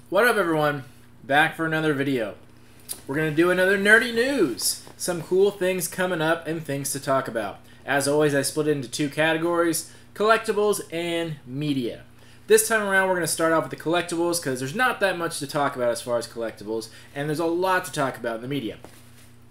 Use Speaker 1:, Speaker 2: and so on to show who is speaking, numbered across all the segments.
Speaker 1: What up, everyone? Back for another video. We're going to do another nerdy news. Some cool things coming up and things to talk about. As always, I split it into two categories, collectibles and media. This time around, we're going to start off with the collectibles because there's not that much to talk about as far as collectibles, and there's a lot to talk about in the media.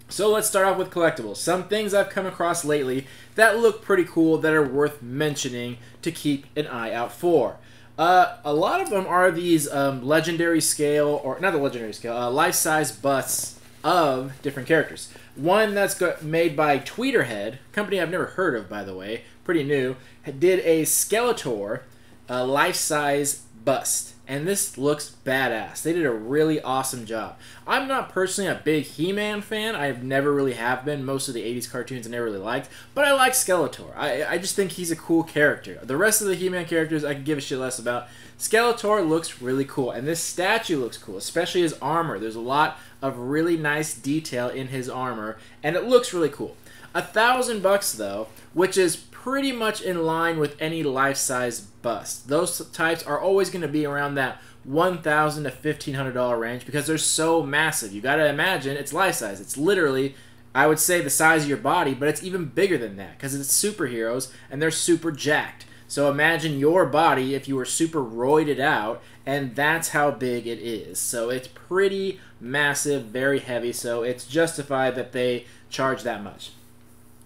Speaker 1: So let's start off with collectibles. Some things I've come across lately that look pretty cool that are worth mentioning to keep an eye out for. A lot of them are these legendary scale, or not the legendary scale, life-size busts of different characters. One that's made by Tweeterhead, a company I've never heard of, by the way, pretty new, did a Skeletor life-size bust. And this looks badass. They did a really awesome job. I'm not personally a big He-Man fan. I never really have been. Most of the 80s cartoons I never really liked. But I like Skeletor. I just think he's a cool character. The rest of the He-Man characters I could give a shit less about. Skeletor looks really cool. And this statue looks cool, especially his armor. There's a lot of really nice detail in his armor. And it looks really cool. $1,000 though, which is pretty much in line with any life-size bust. Those types are always going to be around that $1,000 to $1,500 range because they're so massive. You got to imagine it's life-size. It's literally, I would say, the size of your body, but it's even bigger than that because it's superheroes and they're super jacked. So imagine your body if you were super roided out, and that's how big it is. So it's pretty massive, very heavy, so it's justified that they charge that much.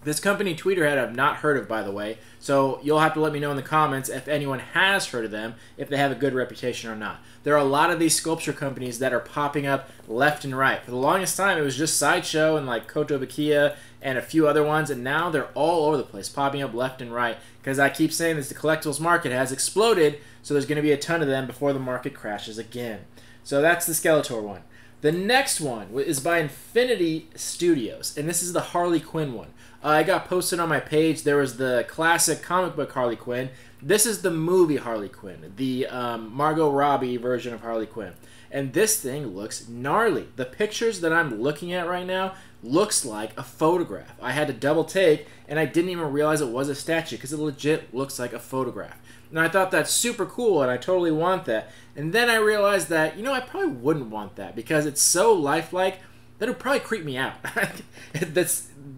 Speaker 1: This company, Tweeterhead, I've not heard of, by the way, so you'll have to let me know in the comments if anyone has heard of them, if they have a good reputation or not. There are a lot of these sculpture companies that are popping up left and right. For the longest time, it was just Sideshow and like Kotobukiya and a few other ones, and now they're all over the place, popping up left and right, because I keep saying this, the collectibles market has exploded, so there's going to be a ton of them before the market crashes again. So that's the Skeletor one. The next one is by Infinity Studios, and this is the Harley Quinn one. I got posted on my page. There was the classic comic book Harley Quinn. This is the movie Harley Quinn, the Margot Robbie version of Harley Quinn. And this thing looks gnarly. The pictures that I'm looking at right now looks like a photograph. I had to double take, and I didn't even realize it was a statue because it legit looks like a photograph. And I thought that's super cool, and I totally want that. And then I realized that, you know, I probably wouldn't want that because it's so lifelike that it would probably creep me out.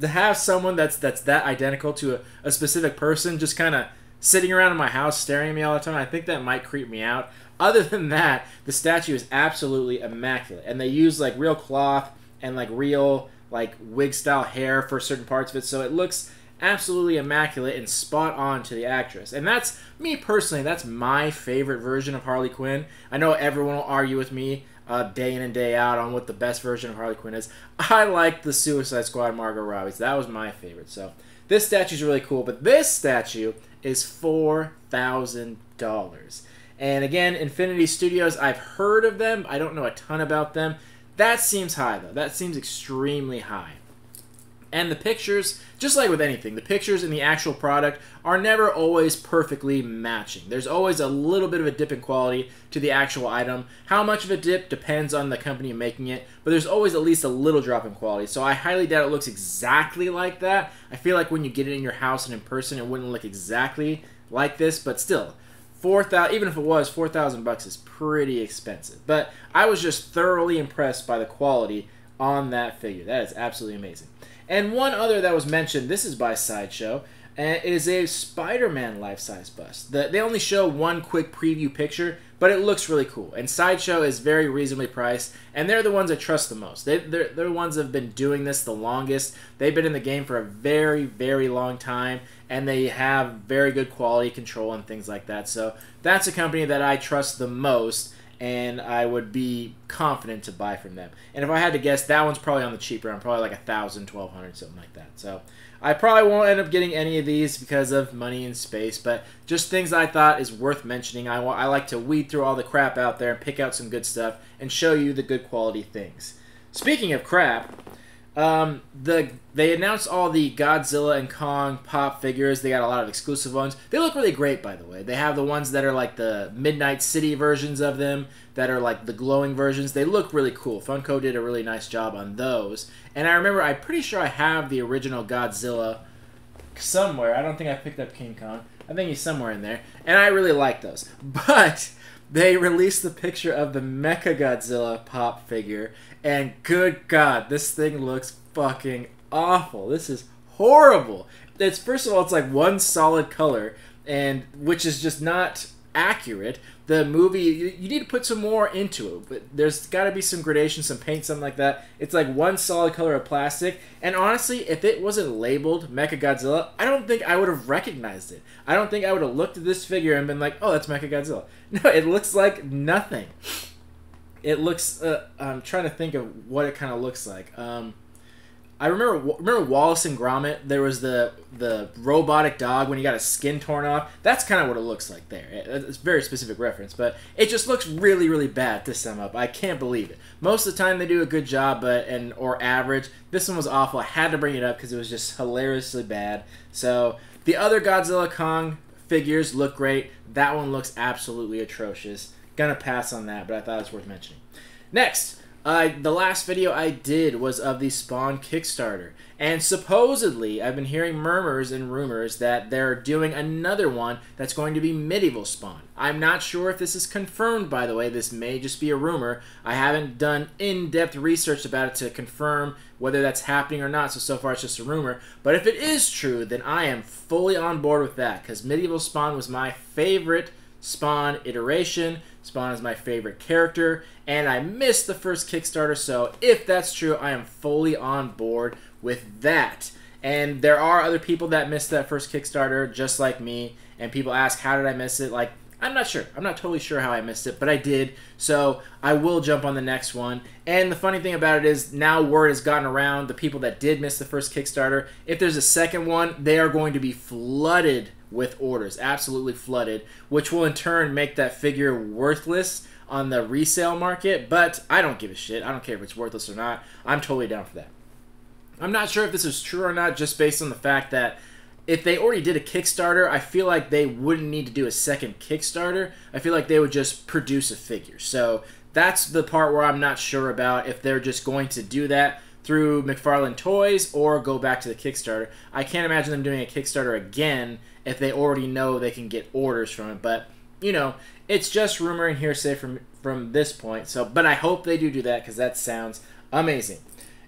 Speaker 1: To have someone that's that identical to a specific person just kind of sitting around in my house staring at me all the time, I think that might creep me out. Other than that, the statue is absolutely immaculate. And they use like real cloth and like real like wig style hair for certain parts of it, so it looks absolutely immaculate and spot on to the actress. And that's, me personally, that's my favorite version of Harley Quinn. I know everyone will argue with me day in and day out on what the best version of Harley Quinn is. I like the Suicide Squad Margot Robbie. So that was my favorite. So this statue is really cool, but this statue is $4,000. And again, Infinity Studios, I've heard of them. I don't know a ton about them. That seems high, though. That seems extremely high. And the pictures, just like with anything, the pictures in the actual product are never always perfectly matching. There's always a little bit of a dip in quality to the actual item. How much of a dip depends on the company making it, but there's always at least a little drop in quality. So I highly doubt it looks exactly like that. I feel like when you get it in your house and in person, it wouldn't look exactly like this, but still, even if it was, $4,000 is pretty expensive. But I was just thoroughly impressed by the quality on that figure. That is absolutely amazing. And one other that was mentioned, this is by Sideshow, and it is a SpiderMan life-size bust. They only show one quick preview picture, but it looks really cool. And Sideshow is very reasonably priced, and they're the ones I trust the most. They're the ones that have been doing this the longest. They've been in the game for a very, very long time, and they have very good quality control and things like that. So that's a company that I trust the most, and I would be confident to buy from them. And if I had to guess, that one's probably on the cheaper end, probably like $1,000, $1,200, something like that. So I probably won't end up getting any of these because of money and space, but just things I thought is worth mentioning. I like to weed through all the crap out there and pick out some good stuff and show you the good quality things. Speaking of crap, they announced all the Godzilla and Kong pop figures. They got a lot of exclusive ones. They look really great, by the way. They have the ones that are like the Midnight City versions of them, that are like the glowing versions. They look really cool. Funko did a really nice job on those. And I remember, I'm pretty sure I have the original Godzilla somewhere. I don't think I picked up King Kong. I think he's somewhere in there. And I really like those. But they released the picture of the Mechagodzilla pop figure, and good God, this thing looks fucking awful. This is horrible. It's, first of all, it's like one solid color, and which is just not accurate. The movie, you need to put some more into it, but there's got to be some gradation, some paint, something like that. It's like one solid color of plastic, and honestly, if it wasn't labeled Mechagodzilla, I don't think I would have recognized it. I don't think I would have looked at this figure and been like, oh, that's Mechagodzilla. No, it looks like nothing. It looks, I'm trying to think of what it kind of looks like. I remember Wallace and Gromit. There was the robotic dog when he got his skin torn off. That's kind of what it looks like there. It's a very specific reference, but it just looks really, really bad to sum up. I can't believe it. Most of the time they do a good job, or average. This one was awful. I had to bring it up because it was just hilariously bad. So the other Godzilla Kong figures look great. That one looks absolutely atrocious. Gonna pass on that, but I thought it was worth mentioning. Next. The last video I did was of the Spawn Kickstarter, and supposedly I've been hearing murmurs and rumors that they're doing another one that's going to be medieval Spawn. I'm not sure if this is confirmed, by the way. This may just be a rumor. I haven't done in-depth research about it to confirm whether that's happening or not, so far it's just a rumor. But if it is true, then I am fully on board with that, because medieval Spawn was my favorite Spawn iteration. Spawn is my favorite character, and I missed the first Kickstarter, so if that's true, I am fully on board with that. And there are other people that missed that first Kickstarter, just like me, and people ask, how did I miss it? Like, I'm not sure. I'm not totally sure how I missed it, but I did, so I will jump on the next one. And the funny thing about it is, now word has gotten around, the people that did miss the first Kickstarter, if there's a second one, they are going to be flooded with orders, absolutely flooded, which will in turn make that figure worthless on the resale market, but I don't give a shit. I don't care if it's worthless or not. I'm totally down for that. I'm not sure if this is true or not, just based on the fact that if they already did a Kickstarter, I feel like they wouldn't need to do a second Kickstarter. I feel like they would just produce a figure. So that's the part where I'm not sure about, if they're just going to do that through McFarlane Toys or go back to the Kickstarter. I can't imagine them doing a Kickstarter again if they already know they can get orders from it. But, you know, it's just rumor and hearsay from this point. So, but I hope they do that, because that sounds amazing.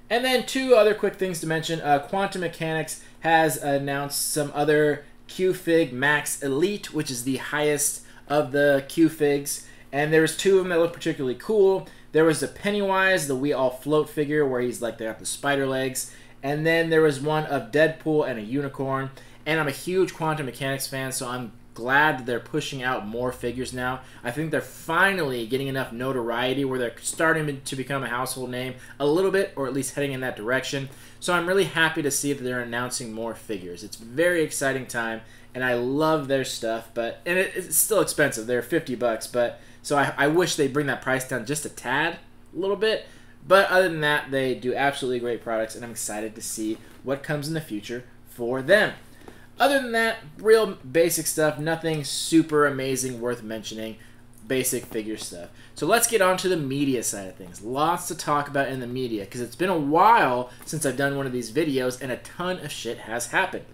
Speaker 1: And then two other quick things to mention. Quantum Mechanics has announced some other QFig Max Elite, which is the highest of the QFigs. And there's two of them that look particularly cool. There was the Pennywise, the We All Float figure, where he's like, they got the spider legs. And then there was one of Deadpool and a unicorn. And I'm a huge Quantum Mechanics fan, so I'm glad they're pushing out more figures now. I think they're finally getting enough notoriety where they're starting to become a household name a little bit, or at least heading in that direction. So I'm really happy to see that they're announcing more figures. It's a very exciting time, and I love their stuff, and it's still expensive. They're $50, but so I wish they'd bring that price down just a tad, a little bit. But other than that, they do absolutely great products, and I'm excited to see what comes in the future for them. Other than that, real basic stuff, nothing super amazing worth mentioning, basic figure stuff. So let's get on to the media side of things. Lots to talk about in the media, because it's been a while since I've done one of these videos, and a ton of shit has happened.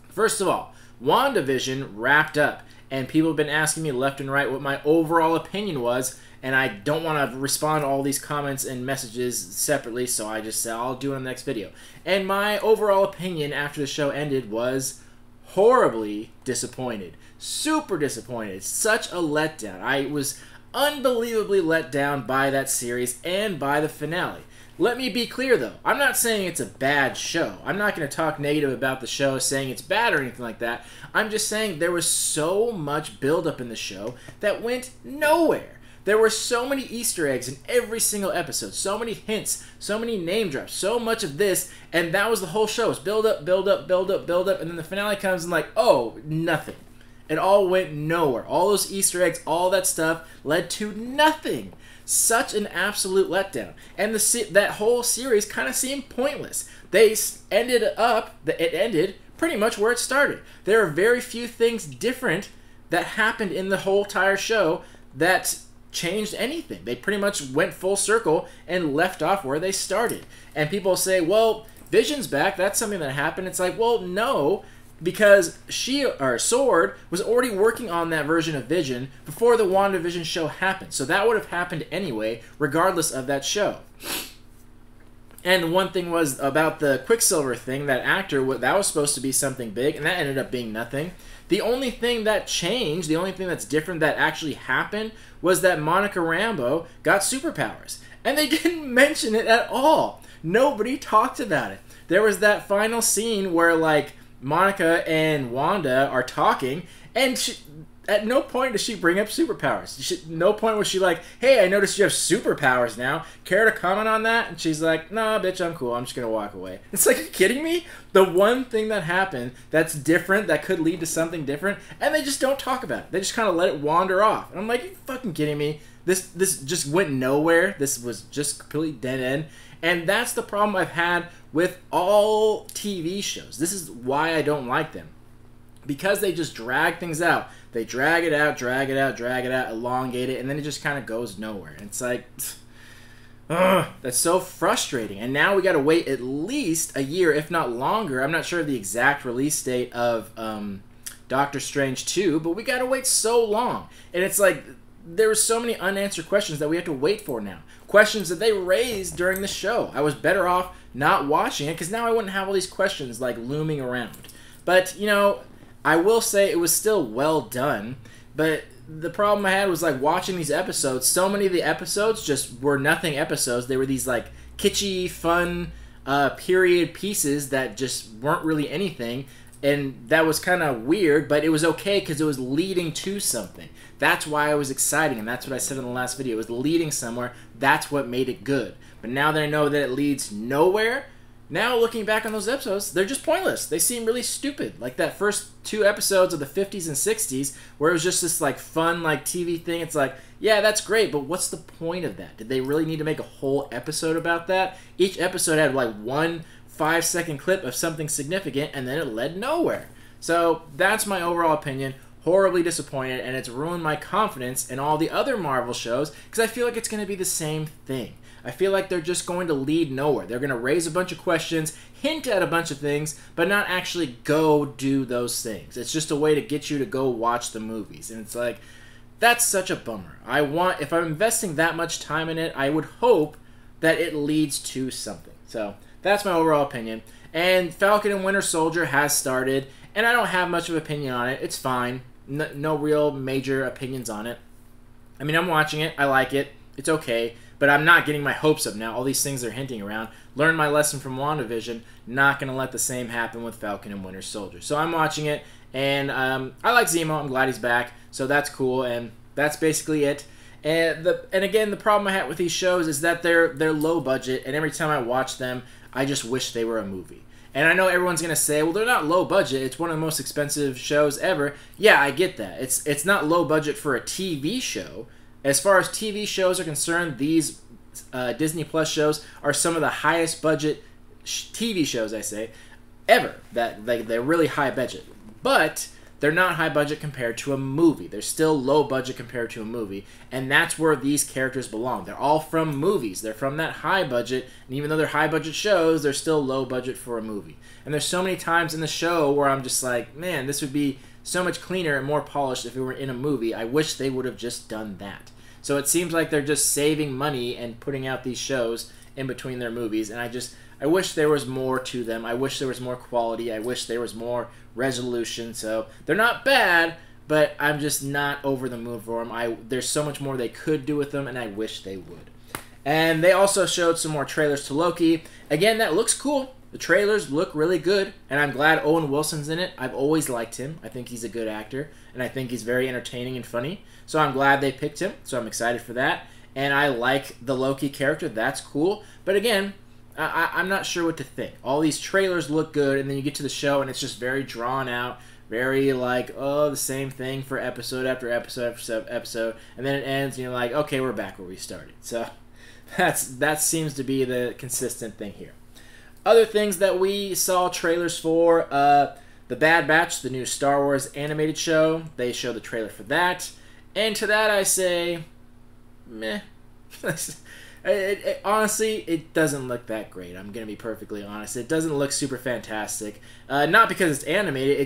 Speaker 1: First of all, WandaVision wrapped up, and people have been asking me left and right what my overall opinion was, and I don't want to respond to all these comments and messages separately, so I just said I'll do it in the next video. And my overall opinion after the show ended was horribly disappointed. Super disappointed. Such a letdown. I was unbelievably let down by that series and by the finale. Let me be clear, though. I'm not saying it's a bad show. I'm not going to talk negative about the show, saying it's bad or anything like that. I'm just saying there was so much buildup in the show that went nowhere. There were so many Easter eggs in every single episode, so many hints, so many name drops, so much of this, and that was the whole show. It was build up, build up, build up, build up, and then the finale comes and like, oh, nothing. It all went nowhere. All those Easter eggs, all that stuff led to nothing. Such an absolute letdown. And that whole series kind of seemed pointless. It ended pretty much where it started. There are very few things different that happened in the whole entire show that changed anything. They pretty much went full circle and left off where they started. And people say, well, Vision's back. That's something that happened. It's like, well, no. because Sword was already working on that version of Vision before the WandaVision show happened. So that would have happened anyway, regardless of that show. And one thing was about the Quicksilver thing, that actor, that was supposed to be something big, and that ended up being nothing. The only thing that changed, the only thing that's different that actually happened, was that Monica Rambeau got superpowers. And they didn't mention it at all. Nobody talked about it. There was that final scene where, like, Monica and Wanda are talking, and at no point does she bring up superpowers. No point was she like, hey, I noticed you have superpowers now. Care to comment on that? And she's like, nah, bitch, I'm cool. I'm just going to walk away. It's like, are you kidding me? The one thing that happened that's different, that could lead to something different, and they just don't talk about it. They just kind of let it wander off. And I'm like, are you fucking kidding me? This just went nowhere. This was just completely dead end. And that's the problem I've had with all TV shows. This is why I don't like them. Because they just drag things out. They drag it out, elongate it, and then it just kind of goes nowhere. And it's like, ugh, that's so frustrating. And now we got to wait at least a year, if not longer. I'm not sure of the exact release date of Doctor Strange 2, but we got to wait so long. And it's like, there were so many unanswered questions that we have to wait for now. Questions that they raised during the show. I was better off not watching it, because now I wouldn't have all these questions like looming around. But, you know, I will say it was still well done, but the problem I had was like watching these episodes. So many of the episodes just were nothing episodes. They were these like kitschy, fun, period pieces that just weren't really anything, and that was kind of weird, but it was okay because it was leading to something. That's why it was exciting, and that's what I said in the last video. It was leading somewhere. That's what made it good. But now that I know that it leads nowhere, now, looking back on those episodes, they're just pointless. They seem really stupid. Like that first 2 episodes of the 50s and 60s, where it was just this like fun like TV thing. It's like, yeah, that's great, but what's the point of that? Did they really need to make a whole episode about that? Each episode had like 1 5-second clip of something significant, and then it led nowhere. So that's my overall opinion. Horribly disappointed, and it's ruined my confidence in all the other Marvel shows, because I feel like it's going to be the same thing. I feel like they're just going to lead nowhere. They're going to raise a bunch of questions, hint at a bunch of things, but not actually go do those things. It's just a way to get you to go watch the movies. And it's like, that's such a bummer. If I'm investing that much time in it, I would hope that it leads to something. So that's my overall opinion. And Falcon and Winter Soldier has started, and I don't have much of an opinion on it. It's fine. No real major opinions on it. I mean, I'm watching it. I like it. It's okay. But I'm not getting my hopes up now. All these things are hinting around. Learned my lesson from WandaVision. Not going to let the same happen with Falcon and Winter Soldier. So I'm watching it, and I like Zemo. I'm glad he's back. So that's cool, and that's basically it. And again, the problem I have with these shows is that they're low budget, and every time I watch them, I just wish they were a movie. And I know everyone's going to say, well, they're not low budget. It's one of the most expensive shows ever. Yeah, I get that. It's not low budget for a TV show. As far as TV shows are concerned, these Disney Plus shows are some of the highest budget TV shows, I say, ever. They're really high budget. But they're not high budget compared to a movie. They're still low budget compared to a movie. And that's where these characters belong. They're all from movies. They're from that high budget. And even though they're high budget shows, they're still low budget for a movie. And there's so many times in the show where I'm just like, man, this would be so much cleaner and more polished if it were in a movie. I wish they would have just done that. So it seems like they're just saving money and putting out these shows in between their movies. And I wish there was more to them. I wish there was more quality. I wish there was more resolution. So they're not bad, but I'm just not over the moon for them. There's so much more they could do with them, and I wish they would. And they also showed some more trailers to Loki. Again, that looks cool. The trailers look really good, and I'm glad Owen Wilson's in it. I've always liked him. I think he's a good actor, and I think he's very entertaining and funny. So I'm glad they picked him, so I'm excited for that. And I like the Loki character. That's cool. But again, I'm not sure what to think. All these trailers look good, and then you get to the show, and it's just very drawn out, very like, oh, the same thing for episode after episode after episode, and then it ends, and you're like, okay, we're back where we started. So that seems to be the consistent thing here. Other things that we saw trailers for, The Bad Batch, the new Star Wars animated show. They showed the trailer for that. And to that I say, meh. Honestly, it doesn't look that great. I'm gonna be perfectly honest. It doesn't look super fantastic. Not because it's animated.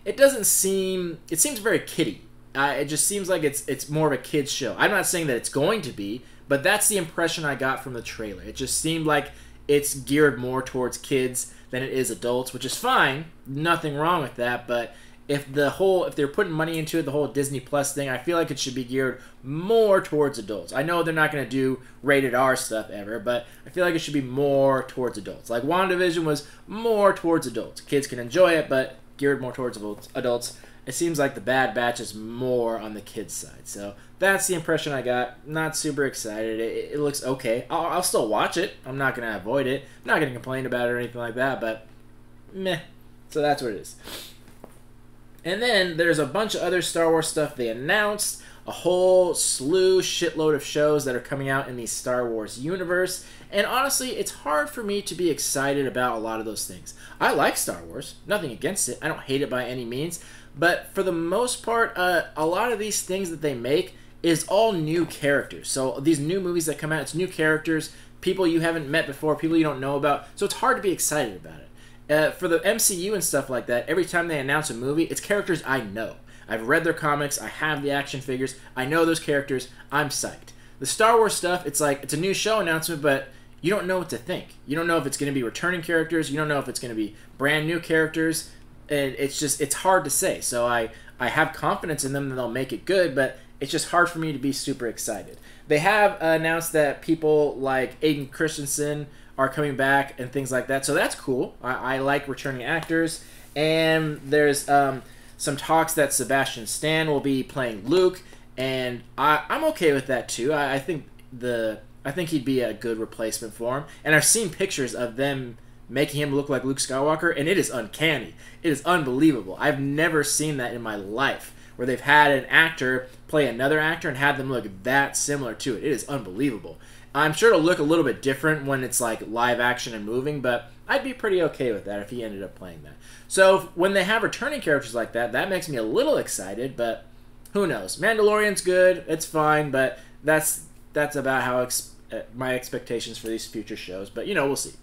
Speaker 1: It doesn't seem. It seems very kiddie. It just seems like it's more of a kids show. I'm not saying that it's going to be, but that's the impression I got from the trailer. It just seemed like it's geared more towards kids than it is adults, which is fine. Nothing wrong with that. But if they're putting money into it, the whole Disney Plus thing, I feel like it should be geared more towards adults. I know they're not going to do rated R stuff ever, but I feel like it should be more towards adults. Like WandaVision was more towards adults. Kids can enjoy it, but geared more towards adults. It seems like the Bad Batch is more on the kids' side. So that's the impression I got. Not super excited. It looks okay. I'll still watch it. I'm not going to avoid it. I'm not going to complain about it or anything like that, but meh. So that's what it is. And then there's a bunch of other Star Wars stuff they announced. A whole shitload of shows that are coming out in the Star Wars universe. And honestly, it's hard for me to be excited about a lot of those things. I like Star Wars. Nothing against it. I don't hate it by any means. But for the most part, a lot of these things that they make is all new characters. So these new movies that come out, it's new characters, people you haven't met before, people you don't know about. So it's hard to be excited about it. For the MCU and stuff like that, every time they announce a movie, it's characters I know. I've read their comics, I have the action figures, I know those characters, I'm psyched. The Star Wars stuff, it's like, it's a new show announcement, but you don't know what to think. You don't know if it's going to be returning characters, you don't know if it's going to be brand new characters, and it's hard to say. So I have confidence in them that they'll make it good, but it's just hard for me to be super excited. They have announced that people like Aiden Christensen are coming back and things like that, so that's cool. I like returning actors, and there's some talks that Sebastian Stan will be playing Luke, and I'm okay with that too. I think he'd be a good replacement for him, and I've seen pictures of them making him look like Luke Skywalker, and it is uncanny. It is unbelievable. I've never seen that in my life, where they've had an actor play another actor and had them look that similar to it. It is unbelievable. I'm sure it'll look a little bit different when it's like live action and moving, but I'd be pretty okay with that if he ended up playing that. So when they have returning characters like that, that makes me a little excited, but who knows? Mandalorian's good, it's fine, but that's about how my expectations for these future shows, but you know, we'll see.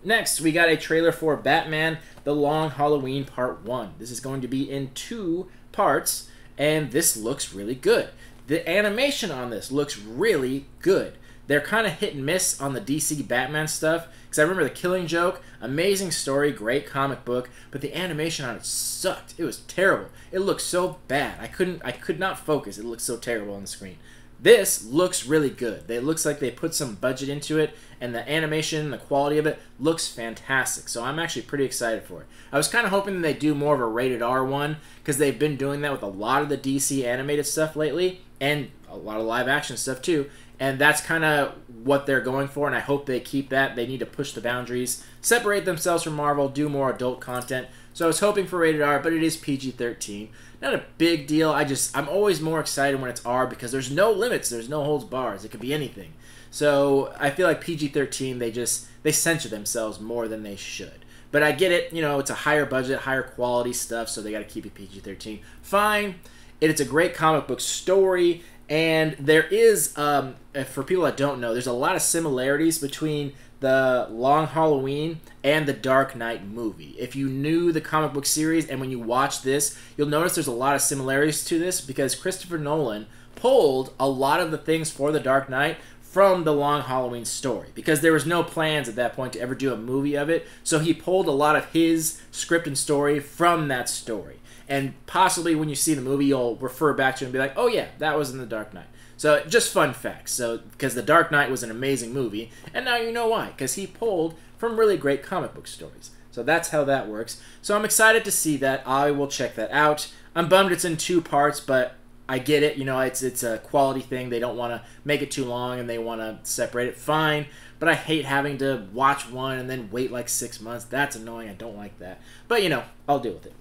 Speaker 1: Next, we got a trailer for Batman The Long Halloween Part 1. This is going to be in 2 parts, and this looks really good. The animation on this looks really good. They're kind of hit and miss on the DC Batman stuff, because I remember The Killing Joke, amazing story, great comic book, but the animation on it sucked. It was terrible. It looked so bad. I could not focus. It looked so terrible on the screen. This looks really good. It looks like they put some budget into it, and the animation, the quality of it, looks fantastic. So I'm actually pretty excited for it. I was kind of hoping that they'd do more of a rated R one, because they've been doing that with a lot of the DC animated stuff lately, and a lot of live action stuff too. And that's kind of what they're going for, and I hope they keep that. They need to push the boundaries, separate themselves from Marvel, do more adult content. So I was hoping for rated R, but it is PG-13. Not a big deal. I'm always more excited when it's R because there's no limits. There's no holds bars. It could be anything. So I feel like PG-13, they censor themselves more than they should. But I get it. You know, it's a higher budget, higher quality stuff, so they got to keep it PG-13. Fine. It's a great comic book story. And there is, for people that don't know, there's a lot of similarities between the Long Halloween and the Dark Knight movie. If you knew the comic book series and when you watch this, you'll notice there's a lot of similarities to this because Christopher Nolan pulled a lot of the things for the Dark Knight from the Long Halloween story because there was no plans at that point to ever do a movie of it. So he pulled a lot of his script and story from that story. And possibly when you see the movie, you'll refer back to it and be like, oh yeah, that was in The Dark Knight. So just fun facts. So because The Dark Knight was an amazing movie, and now you know why. Because he pulled from really great comic book stories. So that's how that works. So I'm excited to see that. I will check that out. I'm bummed it's in 2 parts, but I get it. You know, it's a quality thing. They don't want to make it too long, and they want to separate it. Fine. But I hate having to watch one and then wait like 6 months. That's annoying. I don't like that. But, you know, I'll deal with it.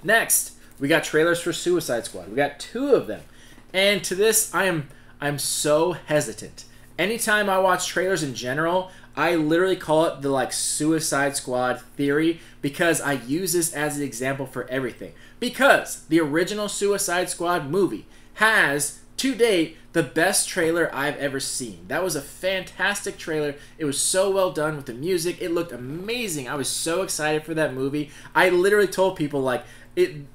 Speaker 1: Next, we got trailers for Suicide Squad. We got 2 of them. And to this, I'm so hesitant. Anytime I watch trailers in general, I literally call it the Suicide Squad theory because I use this as an example for everything. Because the original Suicide Squad movie has to date, the best trailer I've ever seen. That was a fantastic trailer. It was so well done with the music. It looked amazing. I was so excited for that movie. I literally told people, like,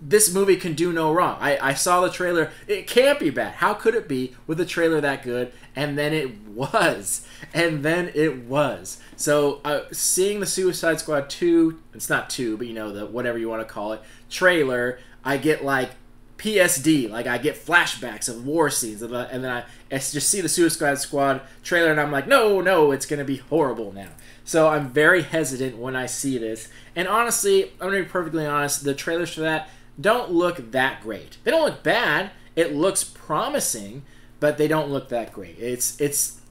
Speaker 1: this movie can do no wrong. I saw the trailer. It can't be bad. How could it be with a trailer that good? And then it was. And then it was. So seeing the Suicide Squad 2, it's not 2, but you know, the whatever you want to call it, trailer, I get like PSD, like I get flashbacks of war scenes, and then I just see the Suicide Squad trailer, and I'm like, no, it's going to be horrible now. So I'm very hesitant when I see this. And honestly, I'm going to be perfectly honest, the trailers for that don't look that great. They don't look bad. It looks promising, but they don't look that great.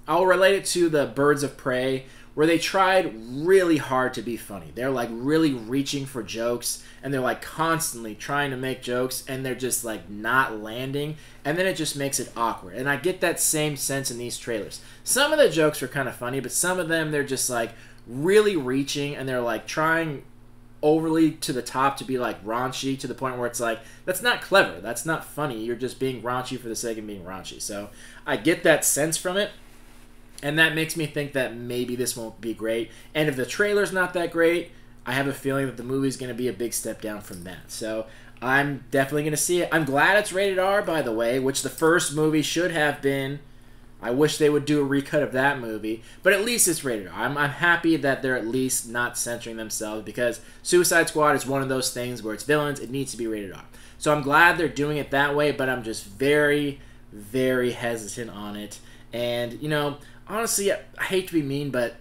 Speaker 1: I'll relate it to the Birds of Prey, where they tried really hard to be funny. They're like really reaching for jokes, and they're like constantly trying to make jokes, and they're just like not landing, and then it just makes it awkward. And I get that same sense in these trailers. Some of the jokes are kind of funny, but some of them, they're just like really reaching, and they're like trying overly to the top to be like raunchy, to the point where it's like, that's not clever, that's not funny, you're just being raunchy for the sake of being raunchy. So I get that sense from it. And that makes me think that maybe this won't be great. And if the trailer's not that great, I have a feeling that the movie's going to be a big step down from that. So I'm definitely going to see it. I'm glad it's rated R, by the way, which the first movie should have been. I wish they would do a recut of that movie. But at least it's rated R. I'm happy that they're at least not censoring themselves, because Suicide Squad is one of those things where it's villains. It needs to be rated R. So I'm glad they're doing it that way, but I'm just very, very hesitant on it. And, you know, honestly, I hate to be mean, but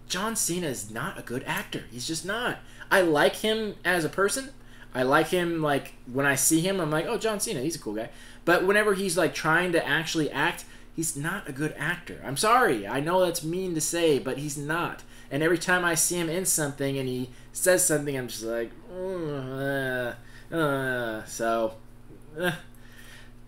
Speaker 1: John Cena is not a good actor. He's just not. I like him as a person. I like him, like, when I see him, I'm like, oh, John Cena, he's a cool guy. But whenever he's, like, trying to actually act, he's not a good actor. I'm sorry. I know that's mean to say, but he's not. And every time I see him in something and he says something, I'm just like,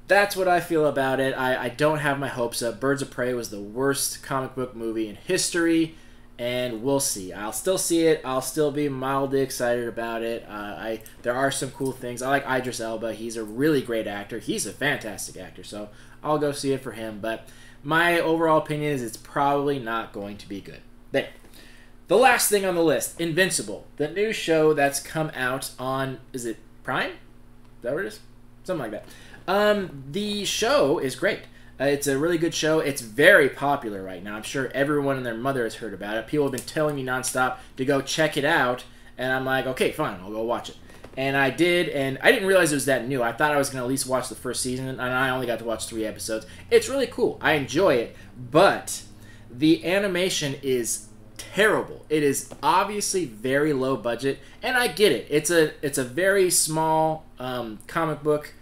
Speaker 1: that's what I feel about it. I don't have my hopes up. Birds of Prey was the worst comic book movie in history, and we'll see. I'll still see it. I'll still be mildly excited about it. There are some cool things. I like Idris Elba. He's a really great actor. He's a fantastic actor, so I'll go see it for him. But my overall opinion is it's probably not going to be good. There. The last thing on the list, Invincible, the new show that's come out on, is it Prime? Is that what it is? Something like that. The show is great. It's a really good show. It's very popular right now. I'm sure everyone and their mother has heard about it. People have been telling me nonstop to go check it out, and I'm like, okay, fine, I'll go watch it. And I did, and I didn't realize it was that new. I thought I was going to at least watch the first season, and I only got to watch 3 episodes. It's really cool. I enjoy it, but the animation is terrible. It is obviously very low budget, and I get it. It's a very small comic book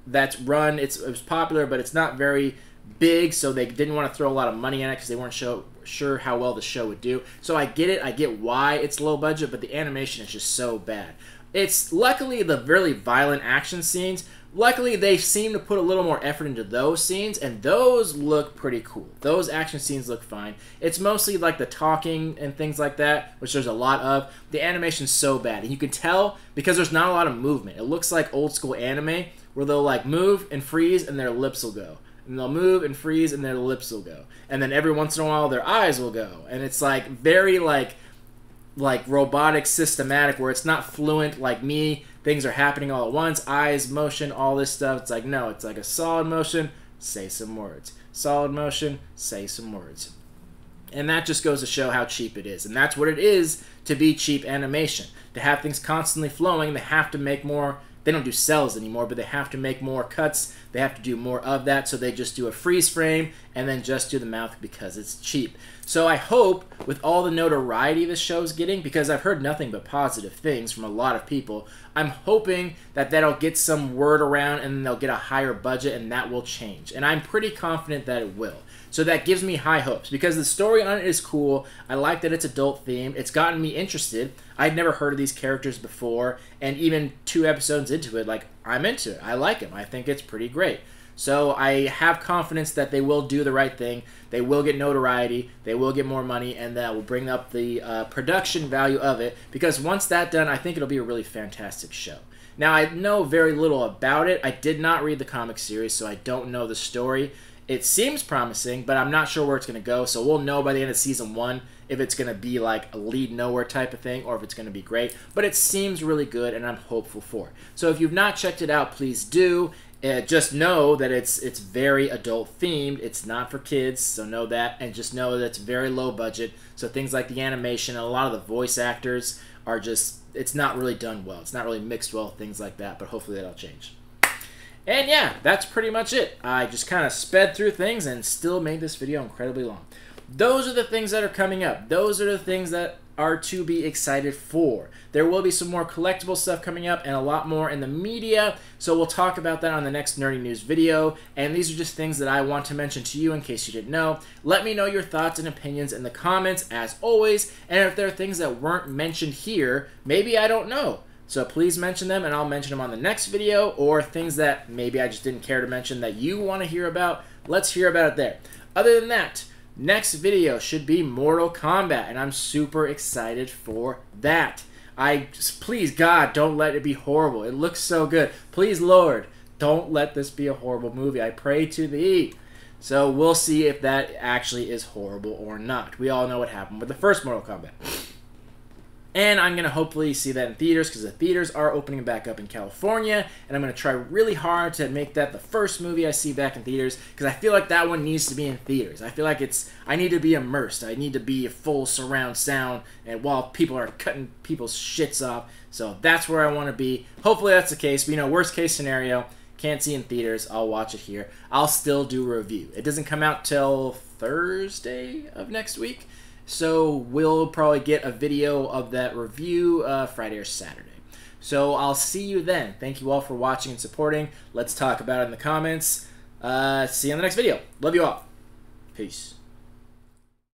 Speaker 1: that's run. It was popular, but it's not very big, so they didn't want to throw a lot of money in it because they weren't sure how well the show would do. So I get it. I get why it's low budget, but the animation is just so bad. It's luckily the really violent action scenes. Luckily, they seem to put a little more effort into those scenes, and those look pretty cool. Those action scenes look fine. It's mostly like the talking and things like that, which there's a lot of. The animation's so bad, and you can tell because there's not a lot of movement. It looks like old school anime, where they'll like move and freeze and their lips will go. And they'll move and freeze and their lips will go. And then every once in a while their eyes will go. And it's like very like robotic, systematic, where it's not fluent like me. Things are happening all at once. Eyes, motion, all this stuff. It's like, no, it's like a solid motion, say some words. Solid motion, say some words. And that just goes to show how cheap it is. And that's what it is to be cheap animation. To have things constantly flowing, they have to make more. They don't do cells anymore, but they have to make more cuts. They have to do more of that, so they just do a freeze frame and then just do the mouth because it's cheap. So I hope, with all the notoriety this show's getting, because I've heard nothing but positive things from a lot of people, I'm hoping that that'll get some word around and they'll get a higher budget and that will change. And I'm pretty confident that it will. So that gives me high hopes because the story on it is cool. I like that it's adult themed. It's gotten me interested. I'd never heard of these characters before, and even 2 episodes into it, like, I'm into it. I like them. I think it's pretty great. So I have confidence that they will do the right thing. They will get notoriety. They will get more money, and that will bring up the production value of it. Because once that's done, I think it'll be a really fantastic show. Now, I know very little about it. I did not read the comic series, so I don't know the story. It seems promising, but I'm not sure where it's going to go, so we'll know by the end of Season 1 if it's going to be like a lead nowhere type of thing or if it's going to be great. But it seems really good, and I'm hopeful for it. So if you've not checked it out, please do. Just know that it's very adult themed. It's not for kids, so know that. And just know that it's very low budget. So things like the animation and a lot of the voice actors are just, it's not really done well. It's not really mixed well, things like that. But hopefully that'll change. And yeah, that's pretty much it. I just kind of sped through things and still made this video incredibly long. Those are the things that are coming up. Those are the things that are to be excited for. There will be some more collectible stuff coming up and a lot more in the media, so we'll talk about that on the next Nerdy News video. And these are just things that I want to mention to you in case you didn't know. Let me know your thoughts and opinions in the comments, as always, and if there are things that weren't mentioned here, maybe I don't know. So please mention them, and I'll mention them on the next video, or things that maybe I just didn't care to mention that you want to hear about. Let's hear about it there. Other than that, next video should be Mortal Kombat, and I'm super excited for that. Please, God, don't let it be horrible. It looks so good. Please, Lord, don't let this be a horrible movie. I pray to thee. So we'll see if that actually is horrible or not. We all know what happened with the first Mortal Kombat. And I'm going to hopefully see that in theaters, because the theaters are opening back up in California, and I'm going to try really hard to make that the first movie I see back in theaters, because I feel like that one needs to be in theaters. I feel like I need to be immersed. I need to be a full surround sound, and while people are cutting people's shits off. So that's where I want to be. Hopefully that's the case, but worst case scenario, can't see in theaters, I'll watch it here. I'll still do a review. It doesn't come out till Thursday of next week. So we'll probably get a video of that review Friday or Saturday. So I'll see you then. Thank you all for watching and supporting. Let's talk about it in the comments. See you in the next video. Love you all. Peace.